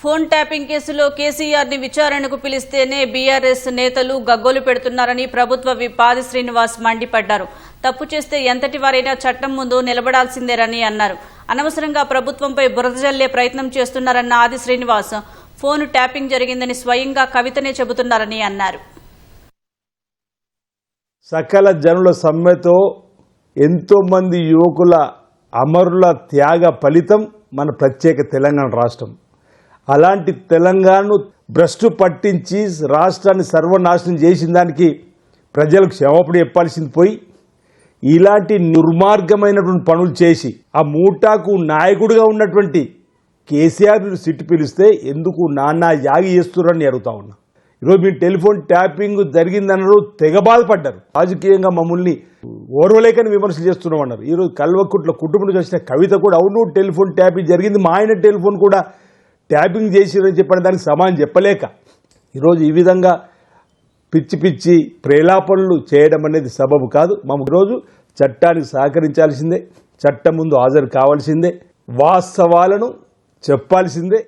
Phone tapping కేసులో కేసీఆర్ ని విచారణకు పిలిస్తేనే బీఆర్ఎస్ నేతలు గగ్గోలు పెడుతున్నారని ప్రభుత్వ విప్ ఆది శ్రీనివాస్ మండిపడ్డారు. తప్పు చేస్తే ఎంతటి వారైనా చట్టం ముందు నిలబడాల్సిందేనని అన్నారు. అనవసరంగా ప్రభుత్వంపై బురద జల్లే ప్రయత్నం చేస్తున్నారన్న ఆది శ్రీనివాస్ ఫోన్ ట్యాపింగ్ జరిగిందని స్వయంగా కవితనే చెబుతున్నారని అన్నారు. సకల జనుల సమ్మెతో ఎంతో మంది యువకుల అమరుల త్యాగ ఫలితం మన ప్రత్యేక తెలంగాణ రాష్ట్రం. అలాంటి తెలంగాణను భ్రష్టు పట్టించి రాష్ట్రాన్ని సర్వనాశనం చేసిన దానికి ప్రజలకు క్షమాపణ చెప్పాల్సింది పోయి ఇలాంటి దుర్మార్గమైనటువంటి పనులు చేసి ఆ మూటాకు నాయకుడిగా ఉన్నటువంటి కేసీఆర్ను సిట్టు పిలిస్తే ఎందుకు నానా యాగి చేస్తున్నారని అడుగుతా ఉన్నా. ఈరోజు మీ టెలిఫోన్ ట్యాపింగ్ జరిగిందన్నారు, తెగ బాధపడ్డారు. రాజకీయంగా మమ్మల్ని ఓర్వలేకని విమర్శలు చేస్తున్నామన్నారు. ఈరోజు కల్వకుట్ల కుటుంబం నుంచి వచ్చిన కవిత కూడా అవును టెలిఫోన్ ట్యాపింగ్ జరిగింది, మా ఆయన టెలిఫోన్ కూడా ట్యాపింగ్ చేసిరని చెప్పిన దానికి సమానం చెప్పలేక ఈరోజు ఈ విధంగా పిచ్చి పిచ్చి ప్రేలాపనలు చేయడం అనేది సబబు కాదు. మేము ఈరోజు చట్టానికి సహకరించాల్సిందే, చట్టం ముందు హాజరు కావాల్సిందే, వాస్తవాలను చెప్పాల్సిందే.